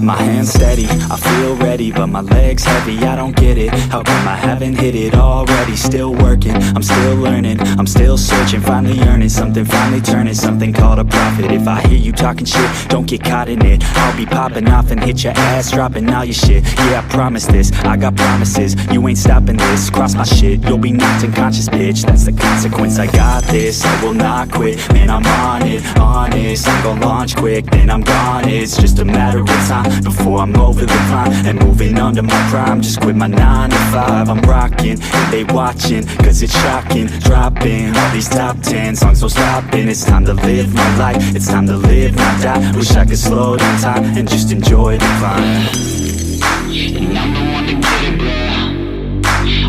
My hands steady, I feel ready, but my legs heavy, I don't get it. How come I haven't hit it already? Still working, I'm still learning, I'm still searching, finally earning something, finally turning something called a profit. If I hear you talking shit, don't get caught in it. I'll be popping off and hit your ass, dropping all your shit. Yeah, I promise this, I got promises, you ain't stopping this. Cross my shit, you'll be knocked unconscious, bitch. That's the consequence, I got this, I will not quit. Man, I'm on it, honest, I'm gon' launch quick, then I'm gone. It's just a matter of time before I'm over the climb and moving under my prime. Just quit my 9 to 5, I'm rocking, and they watching, cause it's shocking. Dropping all these top 10 songs, so stopping. It's time to live my life, it's time to live, not die. Wish I could slow down time and just enjoy the climb. And I'm the one to get it, bro.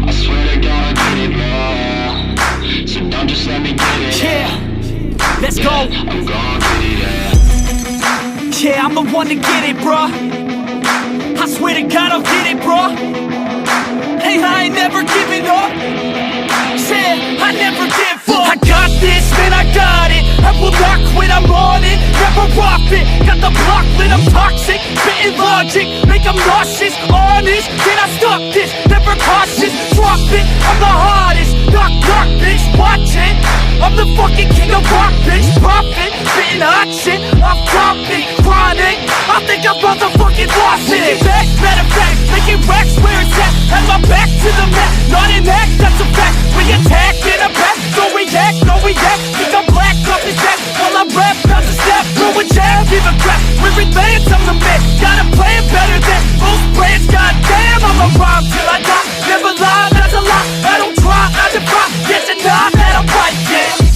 I swear to God I get it, bro. So don't just let me get it. Yeah, let's go. I'm gon' get it, yeah. Yeah, I'm the one to get it, bruh. I swear to God I'll get it, bruh. Hey, I ain't never giving up. Said I never give up. I got this, man, I got it. I will not quit, I'm on it. Never off it. Got the block lit, I'm toxic. Spitting logic, make them nauseous. Honest, can I stop this? Never cautious, drop it. I'm the hottest. Knock, knock, bitch, watch it. I'm the fucking king of rock, bitch. Profit, spitting hot shit. I'm topic, chronic. I think I'm motherfucking lost it. Making back, matter of fact, making racks where it's at. Have my back to the mat, not an act, that's a fact. We attack in a back, don't react, no react. Think I'm black off his back, while I rap, bounce a step. Throw a jab, give a crap. We're advanced, I'm the man. Got a plan better than most brands. Goddamn, I'm a rhyme till I die. Never lie, that's a lie. I don't try, I defy. Yes and nah, that I'm right, yeah.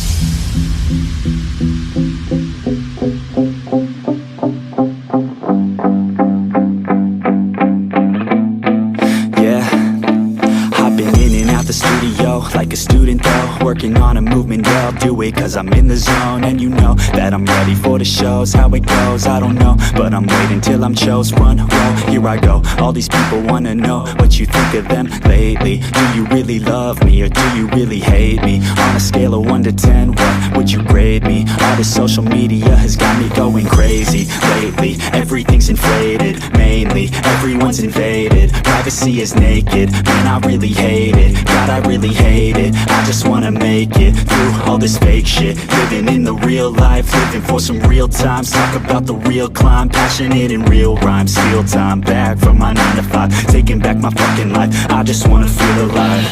Like a student though, working on a movement, yeah, I'll do it cause I'm in the zone. And you know that I'm ready for the shows. How it goes, I don't know, but I'm waiting till I'm chose. Front row, here I go. All these people wanna know what you think of them lately. Do you really love me or do you really hate me? On a scale of 1 to 10, what would you grade me? All this social media has got me going crazy lately. Everything's inflated, mainly everyone's invaded. Privacy is naked, man, I really hate it. God, I really hate it. I just wanna make it through all this fake shit. Living in the real life, living for some real times. Talk about the real climb, passionate in real rhymes. Steal time back from my 9 to 5, taking back my fucking life. I just wanna feel alive.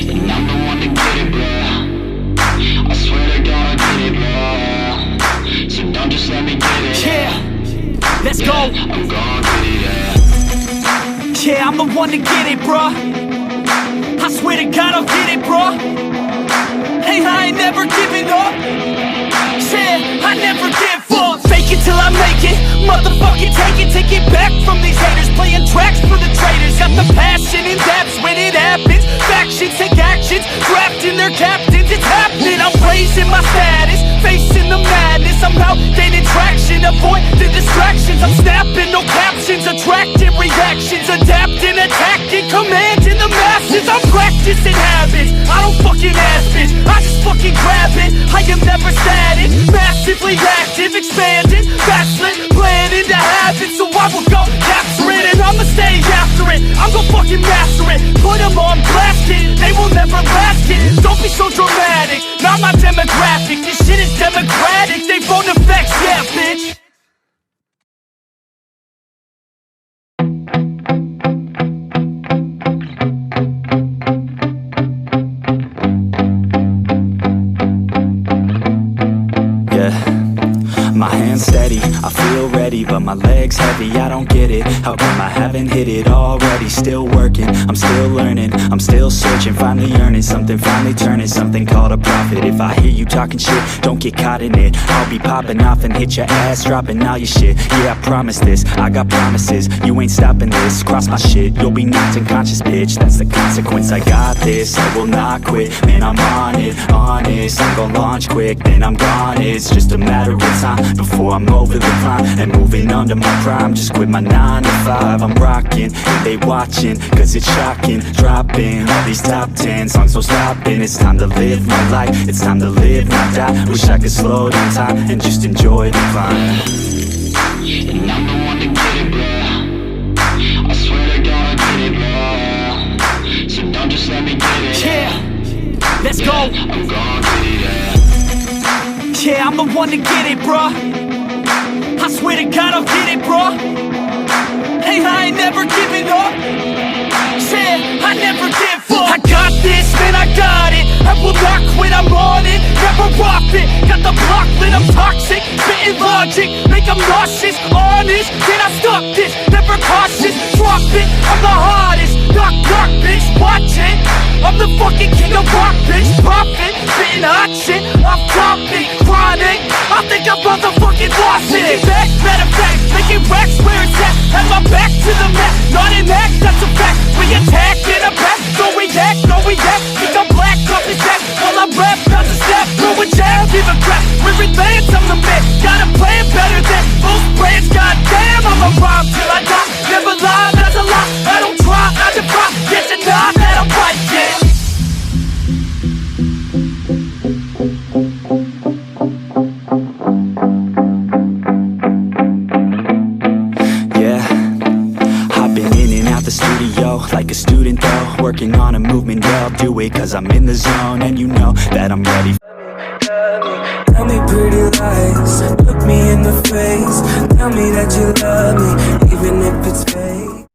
And I'm the one to get it, bro. I swear to God I get it, bro. So don't just let me get it. Yeah, let's go. I'm gon' get it, yeah. Yeah, I'm the one to get it, bruh. I swear to God I'll get it, bruh. Hey, I ain't never giving up. Said I never give up. Fake it till I make it. Motherfucking take it back from these haters. Playing tracks for the traitors. Got the passion in depths when it happens. Factions take actions, drafting their captains. It's happening, I'm raising my status, facing the madness. I'm out gaining traction, avoid the distractions. I'm snapping, no captions, attracting reactions. Adapting, attacking, commanding the masses. I'm practicing habits, I don't fucking ask bitch, I just fucking grab it. I am never static, massively active, expanding, backslid, planning to have it. So I will go capture it and I'ma stay after it. I'm gon' fucking master it, put them on blast it. They will never last it, don't be so dramatic. Not my demographic, this shit is democratic. They phone effects, yeah bitch. My hands steady, I feel ready, but my legs heavy, I don't get it. How come I haven't hit it already? Still working, I'm still learning, I'm still searching, finally earning something, finally turning something called a profit. If I hear you talking shit, don't get caught in it. I'll be popping off and hit your ass, dropping all your shit. Yeah, I promise this, I got promises, you ain't stopping this. Cross my shit, you'll be knocked unconscious, bitch. That's the consequence, I got this, I will not quit. Man, I'm on it, honest, I'm gon' launch quick, then I'm gone. It's just a matter of time before I'm over the climb and moving under my prime. Just quit my 9 to 5, I'm rocking, and they watching, cause it's shocking. Dropping all these top 10 songs, so stopping. It's time to live my life, it's time to live, not die. Wish I could slow down time and just enjoy the climb. And I'm the one to get one to get it, bruh. I swear to God I'll get it, bruh. Hey, I ain't never giving up. Said I never give up. I got this, man, I got it. I will not quit, I'm on it. Never rock it. Got the block lit, I'm toxic. Spitting logic, make them nauseous. Honest, can I stop this? Never cautious, drop it. I'm the hardest. Knock, knock, bitch, watch it. I'm the fucking king of rock, bitch. Profit, spitting hot shit. Off topic, chronic. I think I'm motherfucking lost it. Taking back, matter of fact, making racks where it's at. Have my back to the mat, not an act, that's a fact. We attack in a back, no react, no react. Think I'm black, up his back. While I rap, bounce a step, throw a jab, give a crap. We're advanced, I'm the man. Got a plan better than most brands. Goddamn, I'm a rhyme till I die. Never lie, that's a lie. I don't try, I defy. Get to die, that I'm right, yeah. The studio, like a student though, working on a movement, yeah, I'll do it cause I'm in the zone, and you know that I'm ready. Tell me pretty lies, look me in the face, tell me that you love me, even if it's fake.